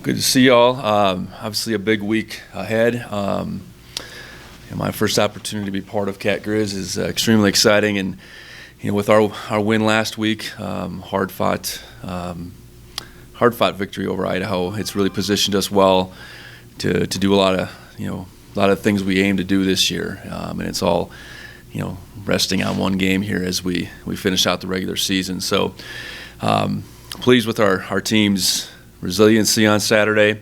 Good to see y'all. Obviously a big week ahead. And my first opportunity to be part of Cat-Griz is extremely exciting. And with our win last week, hard fought victory over Idaho. It's really positioned us well to do a lot of things we aim to do this year. And it's all resting on one game here as we finish out the regular season. So pleased with our team's resiliency on Saturday.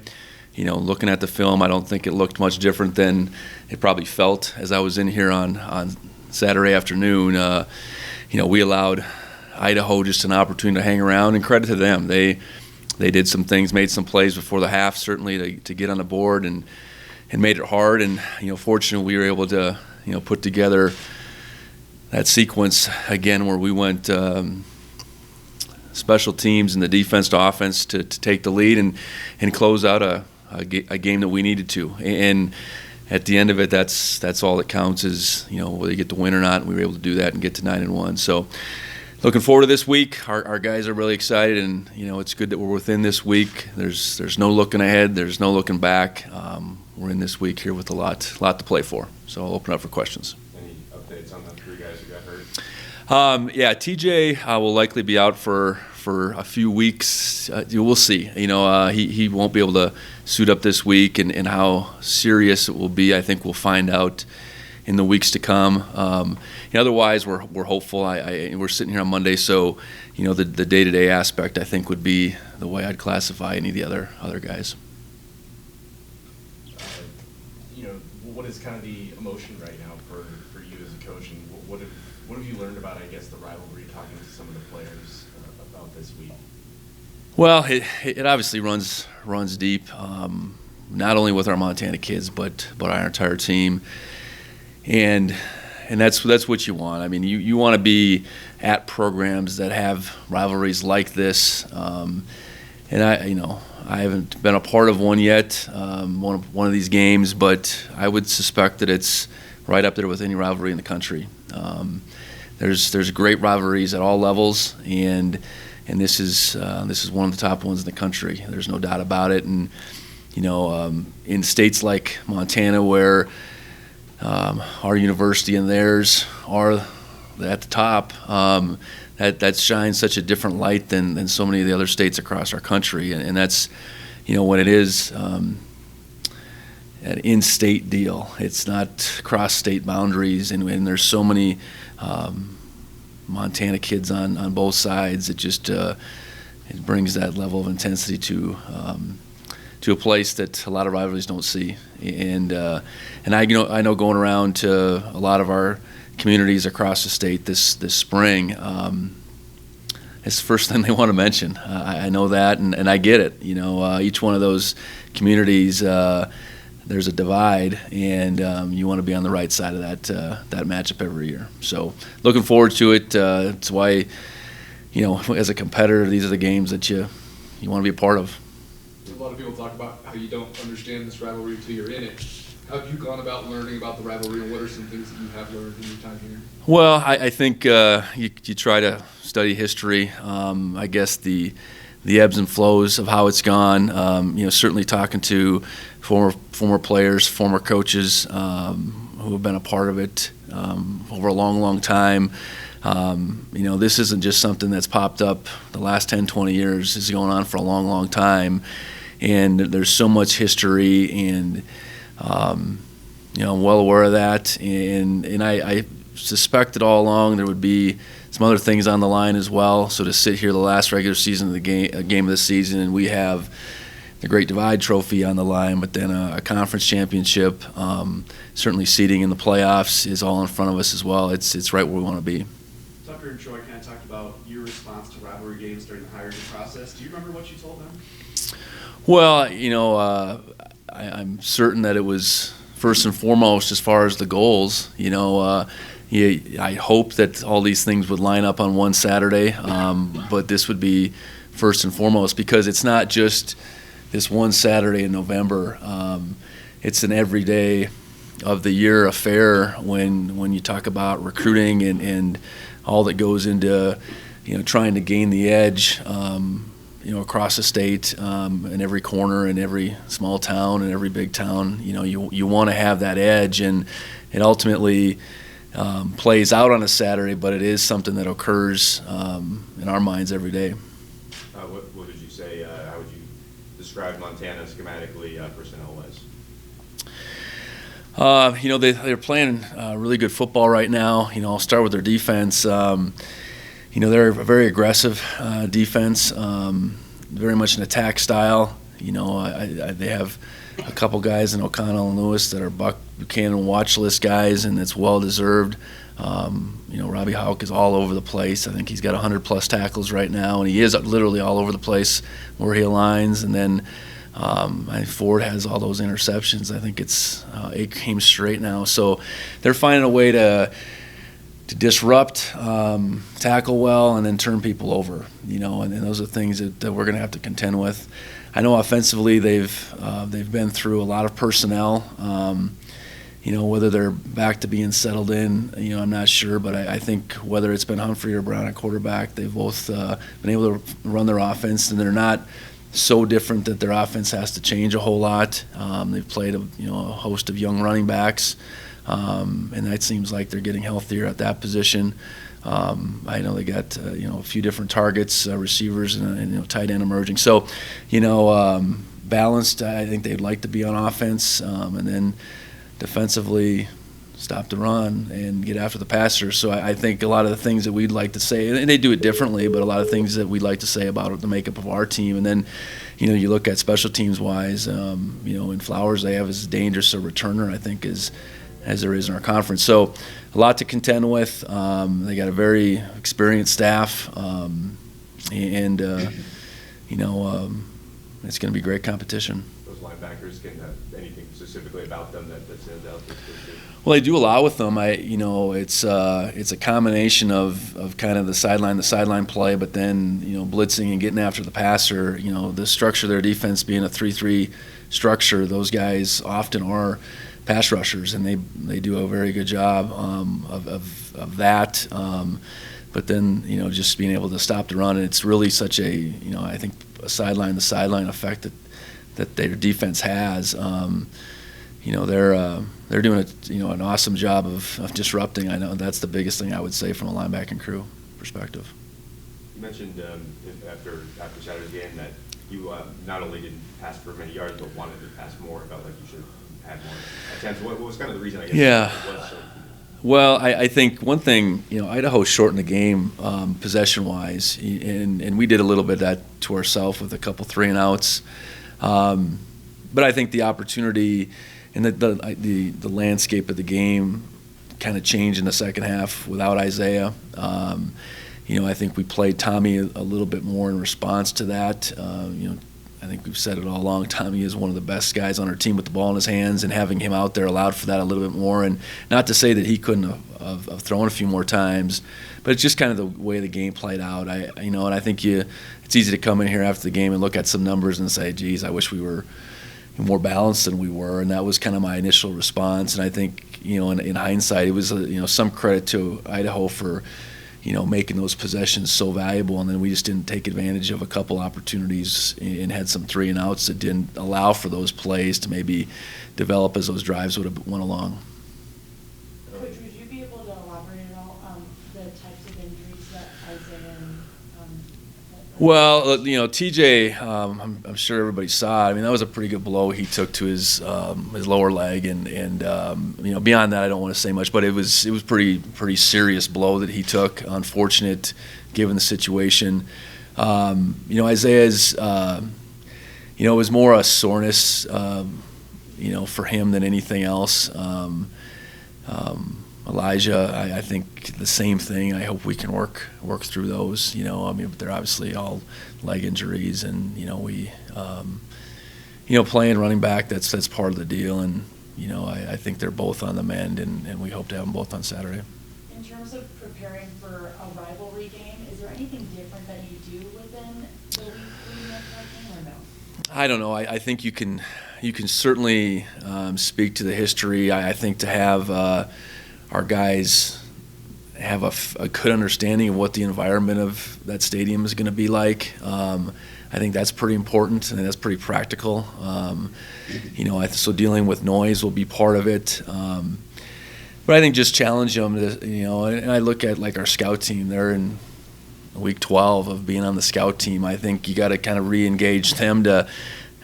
Looking at the film, I don't think it looked much different than it probably felt as I was in here on Saturday afternoon. We allowed Idaho just an opportunity to hang around, and credit to them. They did some things, made some plays before the half, certainly to get on the board and made it hard. And fortunately, we were able to put together that sequence again where we went special teams and the defense to offense to take the lead and close out a game that we needed to. And at the end of it, that's all that counts is whether you get the win or not. And we were able to do that and get to 9-1. So looking forward to this week. Our guys are really excited, and it's good that we're within this week. There's no looking ahead. There's no looking back. We're in this week here with a lot to play for. So I'll open up for questions. Any updates on the three guys who got hurt? TJ will likely be out for a few weeks. We'll see. He won't be able to suit up this week, and how serious it will be, I think we'll find out in the weeks to come. Otherwise, we're hopeful. We're sitting here on Monday, so the day-to-day aspect, I think, would be the way I'd classify any of the other guys. What is kind of the emotion right now for you as a coach, and what have you learned about, I guess, the rivalry, talking to some of the players about this week? Well, it obviously runs deep, not only with our Montana kids, but our entire team, and that's what you want. I mean, you want to be at programs that have rivalries like this, and I haven't been a part of one yet, one of these games, but I would suspect that it's right up there with any rivalry in the country. There's great rivalries at all levels, and this is one of the top ones in the country. There's no doubt about it. And in states like Montana, where our university and theirs are at the top, that shines such a different light than so many of the other states across our country. And that's when it is an in-state deal. It's not cross-state boundaries, and there's so many Montana kids on both sides. It just it brings that level of intensity to a place that a lot of rivalries don't see. And I know going around to a lot of our communities across the state this spring, it's the first thing they want to mention. I know that, and I get it. Each one of those communities, there's a divide, and you want to be on the right side of that matchup every year. So looking forward to it. It's why, as a competitor, these are the games that you want to be a part of. A lot of people talk about how you don't understand this rivalry until you're in it. How have you gone about learning about the rivalry, and what are some things that you have learned in your time here? Well, I think you try to study history. I guess the ebbs and flows of how it's gone. Certainly talking to former players, former coaches who have been a part of it over a long, long time. This isn't just something that's popped up the last 10, 20 years. This is going on for a long, long time. And there's so much history, and I'm well aware of that. And I suspected all along there would be some other things on the line as well. So to sit here the last regular season of the game of the season, and we have the Great Divide Trophy on the line, but then a conference championship, certainly seeding in the playoffs is all in front of us as well. It's right where we want to be. Tucker and Troy kind of talked about your response to rivalry games during the hiring process. Do you remember what you told them? Well, I'm certain that it was first and foremost as far as the goals. I hope that all these things would line up on one Saturday, but this would be first and foremost because it's not just this one Saturday in November. It's an every day of the year affair when you talk about recruiting and all that goes into trying to gain the edge. across the state, in every corner, in every small town, in every big town. You want to have that edge, and it ultimately plays out on a Saturday, but it is something that occurs in our minds every day. What would you say? How would you describe Montana schematically, personnel-wise? They're playing really good football right now. I'll start with their defense. They're a very aggressive defense, very much an attack style. They have a couple guys in O'Connell and Lewis that are Buck Buchanan watch list guys, and it's well deserved. Robbie Houck is all over the place. I think he's got 100+ tackles right now, and he is literally all over the place where he aligns. And then I think Ford has all those interceptions. I think it's 8 games straight now. So they're finding a way to disrupt, tackle well, and then turn people over. And those are things that we're going to have to contend with. I know offensively they've been through a lot of personnel. Whether they're back to being settled in, I'm not sure, but I think whether it's been Humphrey or Brown at quarterback, they've both been able to run their offense, and they're not so different that their offense has to change a whole lot. They've played a host of young running backs, and that seems like they're getting healthier at that position. I know they got a few different targets, receivers, and tight end emerging. So, balanced. I think they'd like to be on offense, and then defensively stop the run and get after the passer. So I think a lot of the things that we'd like to say, and they do it differently, but a lot of things that we'd like to say about the makeup of our team. And then, you look at special teams wise, in Flowers they have as dangerous a returner, I think, as there is in our conference. So a lot to contend with. They got a very experienced staff, and it's going to be great competition. Those linebackers, can anything specifically about them that stands out? Well, they do a lot with them. It's a combination of kind of the sideline play, but then blitzing and getting after the passer. The structure of their defense being a 3-3 structure, those guys often are pass rushers, and they do a very good job of that. But then just being able to stop the run, and it's really such a I think a sideline to sideline effect that their defense has. They're doing an awesome job of disrupting. I know that's the biggest thing I would say from a linebacking crew perspective. You mentioned after Saturday's game that you not only didn't pass for many yards but wanted to pass more. Felt like you should have had more attempts. What was kind of the reason? I guess. Yeah. Well, I think one thing, Idaho shortened the game possession-wise, and we did a little bit of that to ourselves with a couple 3-and-outs. But I think the opportunity and the landscape of the game kind of changed in the second half without Isaiah. I think we played Tommy a little bit more in response to that. I think we've said it all along. Tommy is one of the best guys on our team with the ball in his hands, and having him out there allowed for that a little bit more. And not to say that he couldn't have thrown a few more times, but it's just kind of the way the game played out. And I think it's easy to come in here after the game and look at some numbers and say, "Geez, I wish we were more balanced than we were." And that was kind of my initial response. And I think in hindsight, it was some credit to Idaho for making those possessions so valuable, and then we just didn't take advantage of a couple opportunities and had some 3-and-outs that didn't allow for those plays to maybe develop as those drives would have went along. Coach, would you be able to elaborate at all on the types of injuries that Isaiah Well, TJ, I'm sure everybody saw it. I mean, that was a pretty good blow he took to his lower leg, and beyond that, I don't want to say much. But it was pretty serious blow that he took. Unfortunate, given the situation. Isaiah's, it was more a soreness, for him than anything else. Elijah, I think the same thing. I hope we can work through those. They're obviously all leg injuries, and we, playing running back, that's part of the deal. And I think they're both on the mend, and we hope to have them both on Saturday. In terms of preparing for a rivalry game, is there anything different that you do within the week leading up to that game, or no? I don't know. I think you can certainly speak to the history. I think to have our guys have a good understanding of what the environment of that stadium is going to be like. I think that's pretty important, and that's pretty practical. So dealing with noise will be part of it. But I think just challenge them, and I look at like our scout team. They're in week 12 of being on the scout team. I think you got to kind of re-engage them to,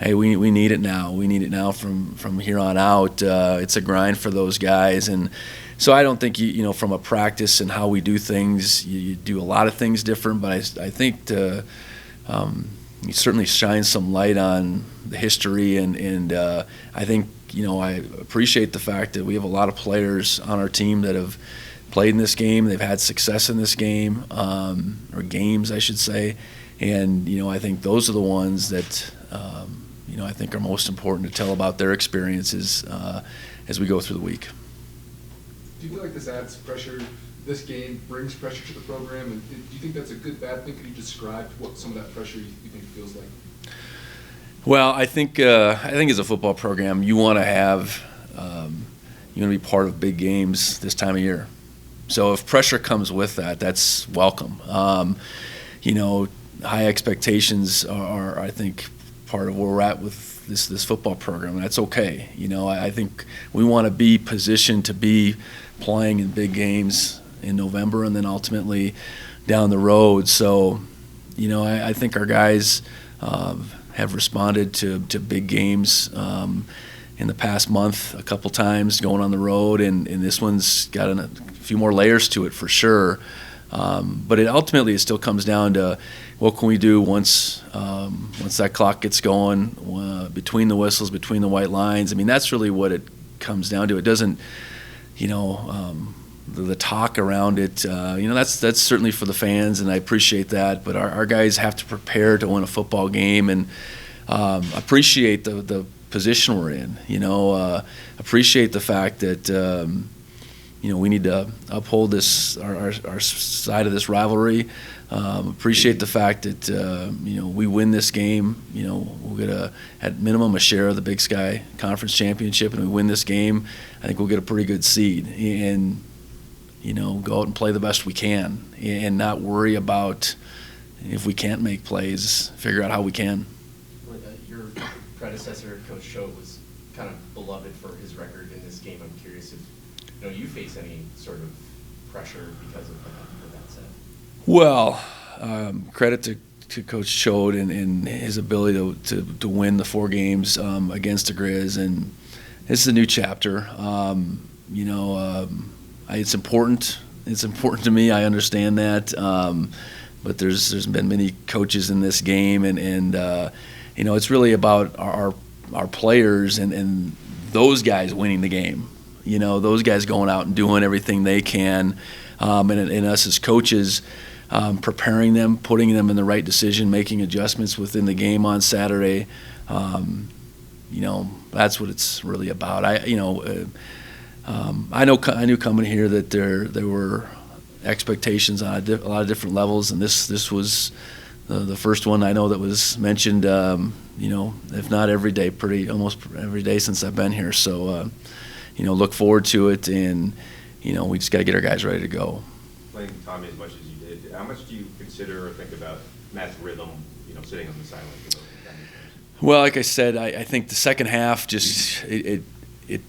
hey, we need it now. We need it now from here on out. It's a grind for those guys. And so I don't think, from a practice and how we do things, you do a lot of things different. But I think you certainly shine some light on the history. And I think, I appreciate the fact that we have a lot of players on our team that have played in this game. They've had success in this game, or games, I should say. And, I think those are the ones that, I think are most important to tell about their experiences as we go through the week. Do you feel like this adds pressure, this game brings pressure to the program? And do you think that's a good, bad thing? Could you describe what some of that pressure you think it feels like? Well, I think as a football program, you want to have, you want to be part of big games this time of year. So if pressure comes with that, that's welcome. High expectations are, I think, part of where we're at with this football program, and that's okay. I think we want to be positioned to be playing in big games in November and then ultimately down the road. So, I think our guys have responded to big games in the past month a couple times going on the road, and this one's got a few more layers to it for sure. But ultimately it still comes down to what can we do once that clock gets going, between the whistles, between the white lines. I mean, that's really what it comes down to. It doesn't, the talk around it, that's certainly for the fans, and I appreciate that. But our guys have to prepare to win a football game, and appreciate the position we're in. Appreciate the fact that we need to uphold our side of this rivalry. Appreciate the fact that we win this game. We'll get at minimum a share of the Big Sky Conference Championship, and we win this game, I think we'll get a pretty good seed. And go out and play the best we can, and not worry about if we can't make plays. Figure out how we can. Your predecessor, Coach Choate, was kind of beloved for his record in this game. I'm curious if you face any sort of pressure because of that said. Well, credit to Coach Choate and his ability to win the 4 games against the Grizz, and this is a new chapter. It's important. It's important to me. I understand that, but there's been many coaches in this game, and it's really about our players and those guys winning the game. Those guys going out and doing everything they can, and us as coaches preparing them, putting them in the right decision, making adjustments within the game on Saturday. That's what it's really about. I knew coming here that there were expectations on a lot of different levels, and this was the first one I know that was mentioned. If not every day, almost every day since I've been here. So, look forward to it, and we just got to get our guys ready to go. Playing Tommy as much as you did, how much do you consider or think about Matt's rhythm? Sitting on the sideline. Well, like I said, I think the second half just it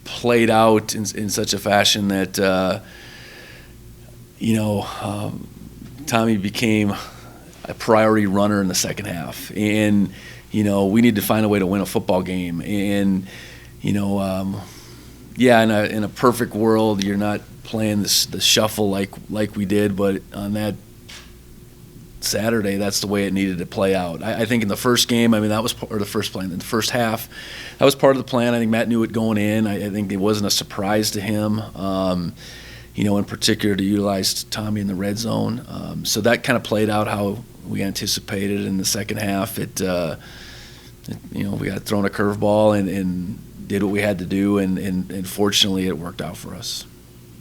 played out in such a fashion that Tommy became a priority runner in the second half, and we need to find a way to win a football game. And in a perfect world, you're not playing the shuffle like we did, but on that Saturday, that's the way it needed to play out. I think in the first game, that was the first plan. In the first half, that was part of the plan. I think Matt knew it going in. I think it wasn't a surprise to him, in particular to utilize Tommy in the red zone. So that kind of played out how we anticipated. In the second half, we got thrown a curveball and did what we had to do, and fortunately it worked out for us.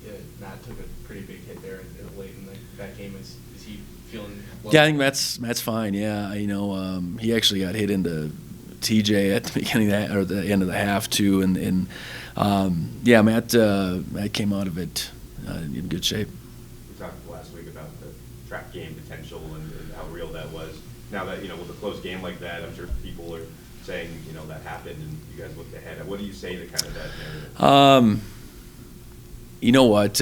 Yeah, Matt took a pretty big hit there late in that game. Is he feeling well? Yeah, I think Matt's fine. Yeah, he actually got hit into TJ at the beginning of or the end of the half too, and Matt came out of it in good shape. We talked last week about the trap game potential and how real that was. now that, with a close game like that, I'm sure people are saying, that happened and you guys looked ahead. What do you say to kind of that narrative? You know what?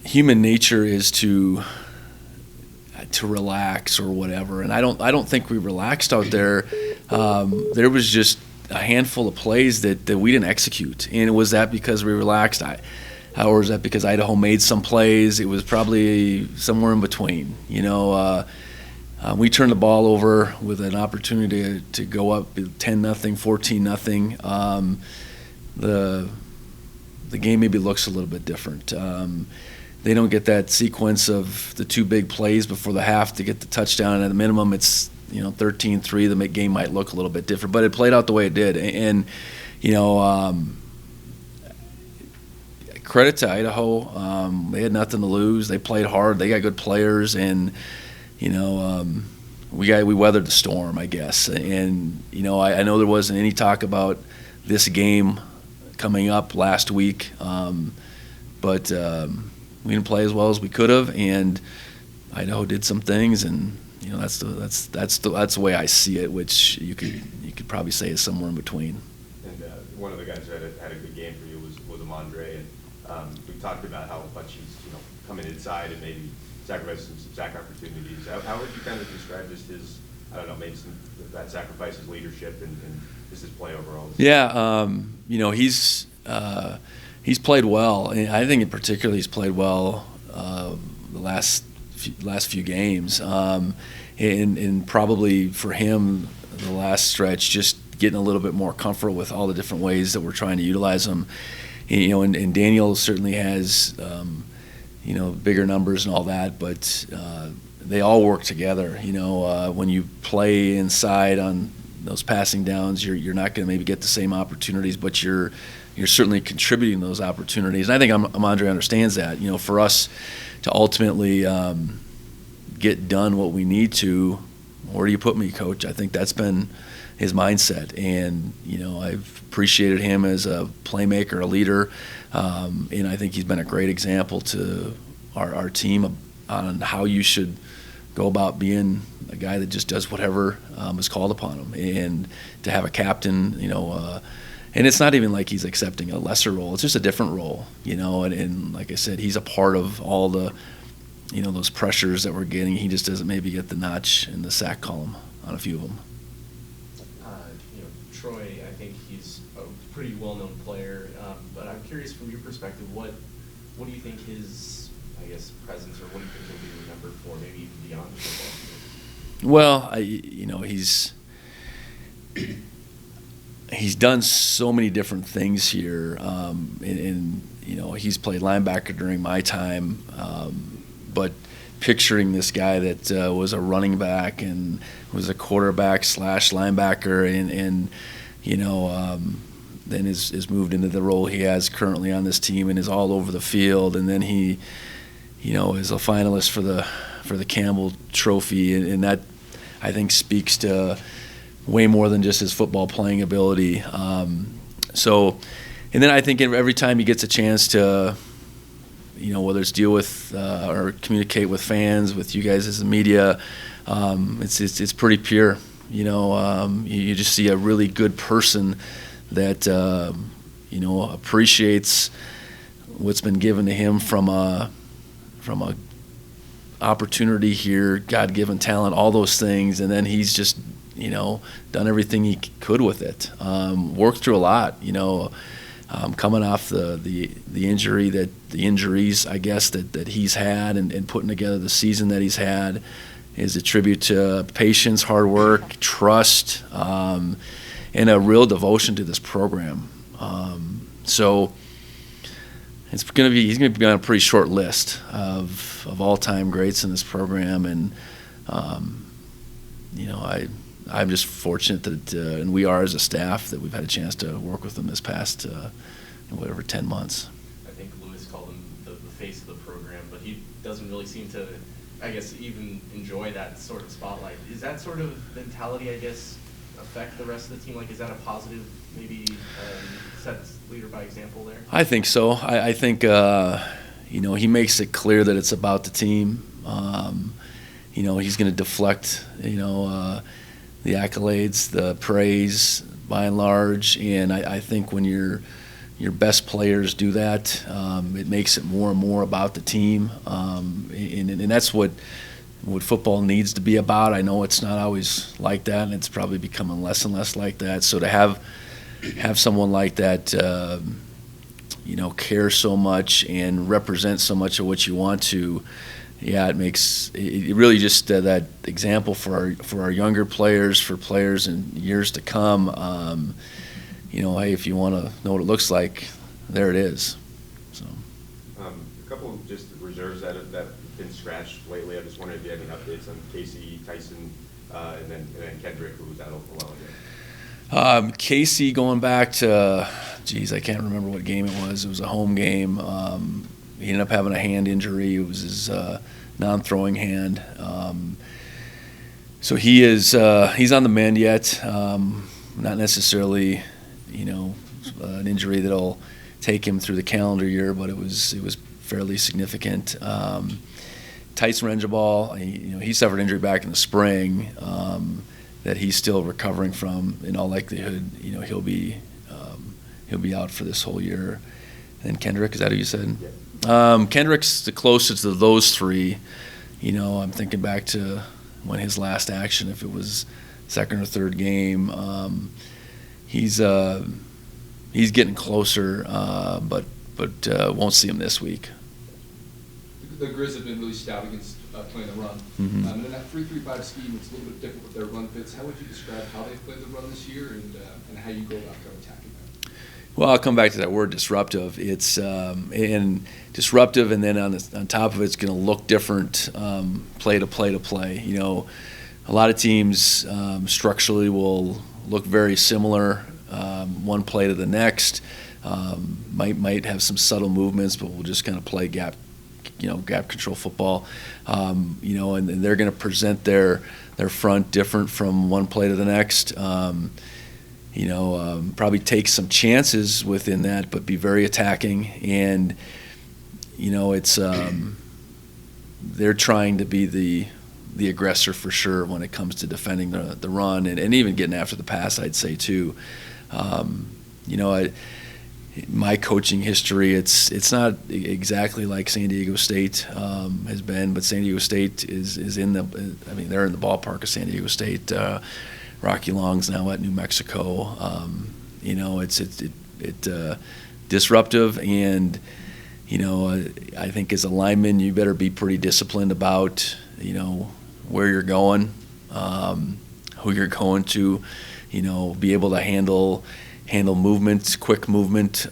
Human nature is to relax or whatever, and I don't think we relaxed out there. There was just a handful of plays that we didn't execute, and was that because we relaxed? Or was that because Idaho made some plays? It was probably somewhere in between. We turned the ball over with an opportunity to go up 10-0, 14-0. The game maybe looks a little bit different. They don't get that sequence of the two big plays before the half to get the touchdown, and at a minimum it's 13-3. The game might look a little bit different, but it played out the way it did. And credit to Idaho. They had nothing to lose. They played hard. They got good players, and we weathered the storm, I guess. And I know there wasn't any talk about this game coming up last week, but we didn't play as well as we could have, and Idaho did some things, and that's the way I see it, which you could probably say is somewhere in between. And one of the guys who had a good game for you was Amandre, and we talked about how much he's coming inside and maybe sacrificing some sack opportunities. How would you kind of describe just his, I don't know, maybe that sacrifice, his leadership, and just his play overall? Yeah, he's played well. And I think in particular he's played well the last few games, and probably for him the last stretch, just getting a little bit more comfortable with all the different ways that we're trying to utilize him. And Daniel certainly has bigger numbers and all that, but they all work together. When you play inside on those passing downs, you're not going to maybe get the same opportunities, but you're certainly contributing those opportunities. And I think Amandre understands that. For us to ultimately get done what we need to, where do you put me, Coach? I think that's been his mindset. And, I've appreciated him as a playmaker, a leader, and I think he's been a great example to our team on how you should go about being a guy that just does whatever is called upon him. And to have a captain, and it's not even like he's accepting a lesser role. It's just a different role, and like I said, he's a part of all the, those pressures that we're getting. He just doesn't maybe get the notch in the sack column on a few of them. Troy, I think he's a pretty well-known player, but I'm curious from your perspective, what do you think his, presence, or what do you think he'll be remembered for, maybe even beyond the football field? Well, he's done so many different things here, and he's played linebacker during my time, but picturing this guy that was a running back and was a quarterback / linebacker, and then is moved into the role he has currently on this team and is all over the field, and then he is a finalist for the Campbell Trophy, and that I think speaks to way more than just his football playing ability. And then I think every time he gets a chance to, whether it's deal with or communicate with fans, with you guys as the media, it's pretty pure. You just see a really good person that appreciates what's been given to him from a opportunity here, God-given talent, all those things, and then he's just done everything he could with it. Worked through a lot, coming off the injuries, I guess, that he's had, and putting together the season that he's had is a tribute to patience, hard work, trust, and a real devotion to this program. So he's going to be on a pretty short list of all-time greats in this program, and I'm just fortunate that, and we are as a staff, that we've had a chance to work with him this past 10 months. I think Lewis called him the face of the program, but he doesn't really seem to, even enjoy that sort of spotlight. Is that sort of mentality, affect the rest of the team? Is that a positive, maybe sets leader by example there? I think so. I think he makes it clear that it's about the team. he's going to deflect, the accolades, the praise by and large. And I think when your best players do that, it makes it more and more about the team. And that's what football needs to be about. I know it's not always like that, and it's probably becoming less and less like that. So to have someone like that, care so much and represent so much of what you want to, it really just that example for our younger players, for players in years to come. Hey, if you want to know what it looks like, there it is. So, a couple of just reserves that have been scratched lately. I just wondered if you had any updates on Casey, Tyson, and then Kendrick, who was out a while ago. Casey, going back to, I can't remember what game it was. It was a home game. He ended up having a hand injury. It was his non-throwing hand. So he's on the mend yet. Not necessarily, an injury that'll take him through the calendar year, but it was fairly significant. Tyson Renjabal, he suffered injury back in the spring that he's still recovering from. In all likelihood, he'll be out for this whole year. And Kendrick, is that who you said? Yeah. Kendrick's the closest of those three. I'm thinking back to when his last action, if it was second or third game. He's getting closer, but won't see him this week. The Grizz have been really stout against playing the run. Mm-hmm. And in that 3-3-5 scheme, it's a little bit different with their run fits. How would you describe how they've played the run this year and how you go about attacking that? Well, I'll come back to that word disruptive. It's and disruptive, and then on top of it, it's going to look different play to play to play. A lot of teams structurally will look very similar, one play to the next. Might have some subtle movements, but we'll just kind of play gap control football. And they're going to present their front different from one play to the next. Probably take some chances within that, but be very attacking. And it's they're trying to be the aggressor for sure when it comes to defending the run and even getting after the pass, I'd say too. My coaching history, it's not exactly like San Diego State has been, but San Diego State is they're in the ballpark of San Diego State. Rocky Long's now at New Mexico. It's disruptive, and I think as a lineman you better be pretty disciplined about where you're going, who you're going to, be able to handle movement, quick movement,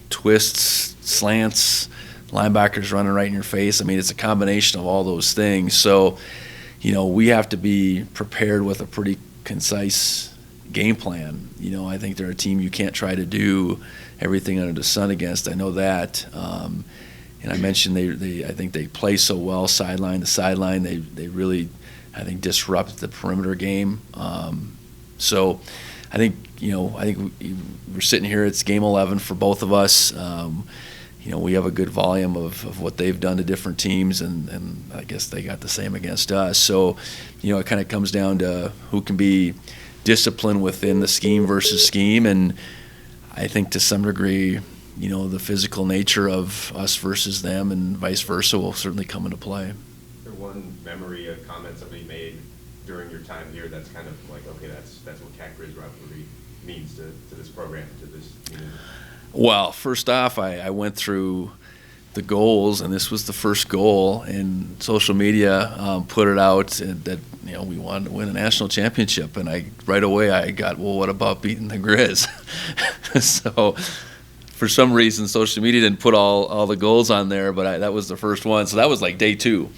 twists, slants, linebackers running right in your face. It's a combination of all those things. So, we have to be prepared with a pretty concise game plan. I think they're a team you can't try to do everything under the sun against. I know that. And I mentioned I think they play so well sideline to sideline. They really, I think, disrupt the perimeter game. So I think we're sitting here. It's game 11 for both of us. We have a good volume of what they've done to different teams, and I guess they got the same against us. So, it kind of comes down to who can be disciplined within the scheme versus scheme, and I think to some degree, the physical nature of us versus them and vice versa will certainly come into play. Is there one memory, a comment somebody made during your time here that's kind of like, okay, that's what Cat-Griz rivalry means to this program, to this community? Well, first off, I went through the goals, and this was the first goal, and social media put it out that we wanted to win a national championship, and right away I got, well, what about beating the Grizz? So for some reason social media didn't put all the goals on there, but that was the first one, so that was like day two,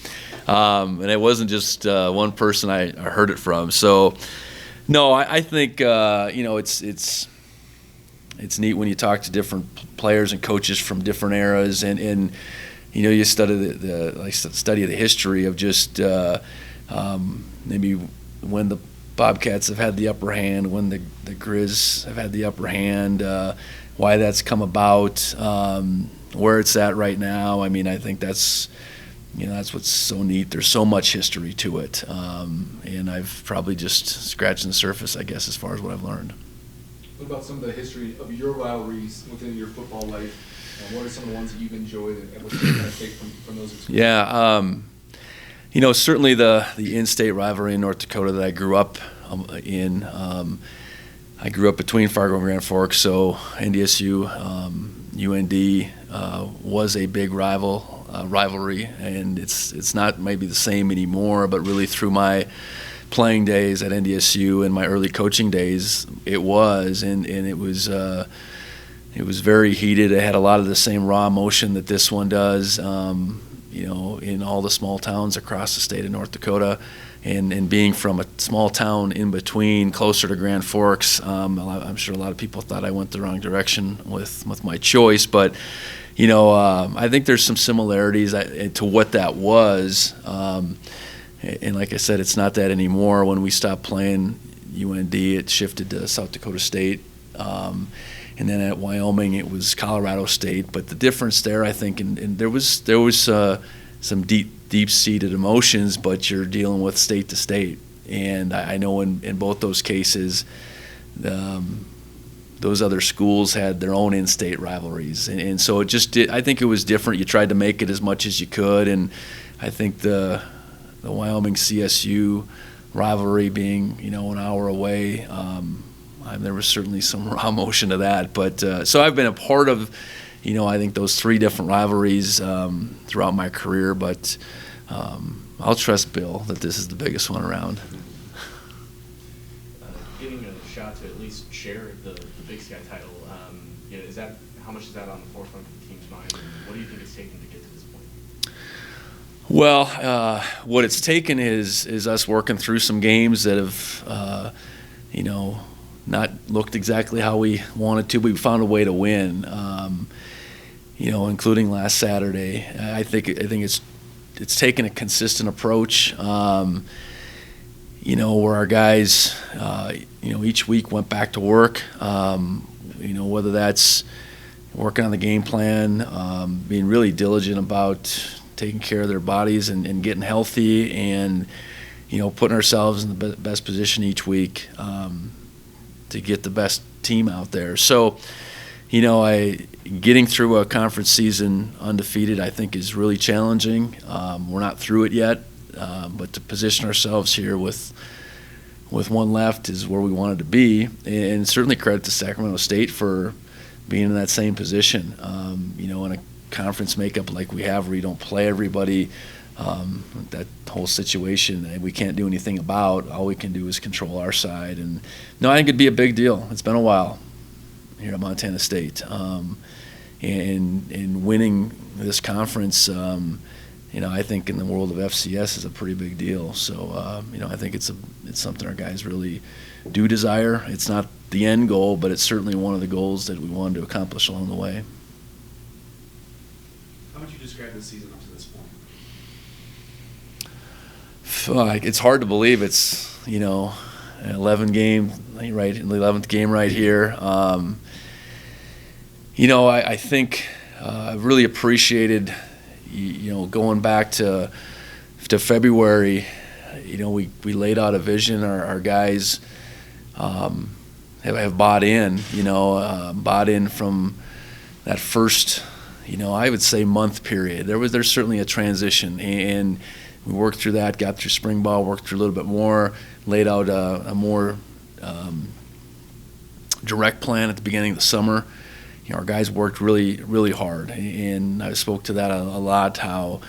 and it wasn't just one person I heard it from. So no, I think it's neat when you talk to different players and coaches from different eras, and you study study the history of just maybe when the Bobcats have had the upper hand, when the Grizz have had the upper hand, why that's come about, where it's at right now. I think that's that's what's so neat. There's so much history to it, and I've probably just scratched the surface, I guess, as far as what I've learned. What about some of the history of your rivalries within your football life? And what are some of the ones that you've enjoyed, and what do you kind of take from those experiences? Yeah, certainly the in-state rivalry in North Dakota that I grew up in. I grew up between Fargo and Grand Forks, so NDSU, UND was a big rivalry, and it's not maybe the same anymore, but really through my playing days at NDSU and my early coaching days, it was, and it was very heated. It had a lot of the same raw emotion that this one does, in all the small towns across the state of North Dakota. And being from a small town in between, closer to Grand Forks, I'm sure a lot of people thought I went the wrong direction with my choice. But, I think there's some similarities to what that was. And like I said, it's not that anymore. When we stopped playing UND, it shifted to South Dakota State. And then at Wyoming, it was Colorado State. But the difference there, I think, and there was some deep-seated emotions, but you're dealing with state to state. And I know in both those cases, those other schools had their own in-state rivalries. And so I think it was different. You tried to make it as much as you could. And I think the Wyoming CSU rivalry being, an hour away, there was certainly some raw emotion to that. But so I've been a part of, I think those three different rivalries throughout my career, but I'll trust Bill that this is the biggest one around. Getting a shot to at least share the Big Sky title, how much is that on the forefront of the team's mind, and what do you think it's taken to get to this point? Well, what it's taken is us working through some games that have, not looked exactly how we wanted to, but we found a way to win. Including last Saturday. I think it's taken a consistent approach. Where our guys, each week went back to work. Whether that's working on the game plan, being really diligent about taking care of their bodies and getting healthy, and putting ourselves in the best position each week to get the best team out there. So, getting through a conference season undefeated, I think, is really challenging. We're not through it yet, but to position ourselves here with one left is where we wanted to be. And certainly credit to Sacramento State for being in that same position. In a conference makeup like we have, where you don't play everybody, that whole situation we can't do anything about. All we can do is control our side. And no, I think it'd be a big deal. It's been a while here at Montana State, and winning this conference, I think in the world of FCS is a pretty big deal. So, I think it's something our guys really do desire. It's not the end goal, but it's certainly one of the goals that we wanted to accomplish along the way. How would you describe the season up to this point? It's hard to believe it's, an 11 game, right, in the 11th game right here. I think I've really appreciated, going back to February, we laid out a vision. Our guys have bought in, bought in from that first, I would say month period. There's certainly a transition, and we worked through that, got through spring ball, worked through a little bit more, laid out a more direct plan at the beginning of the summer. Our guys worked really, really hard, and I spoke to that a lot, how,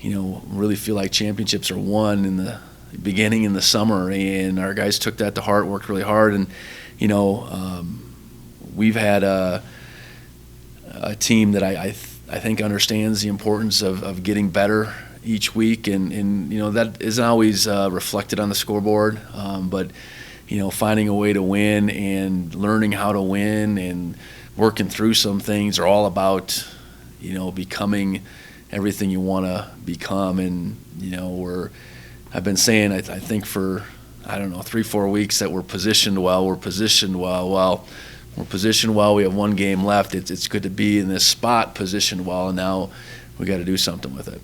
really feel like championships are won in the beginning in the summer, and our guys took that to heart, worked really hard, and, we've had a team that I think understands the importance of getting better each week, and that isn't always reflected on the scoreboard, but, finding a way to win and learning how to win and working through some things are all about, becoming everything you want to become. And, I've been saying, I think for, 3-4 weeks that we're positioned well. Well, we're positioned well. We have one game left. It's good to be in this spot positioned well, and now we got to do something with it.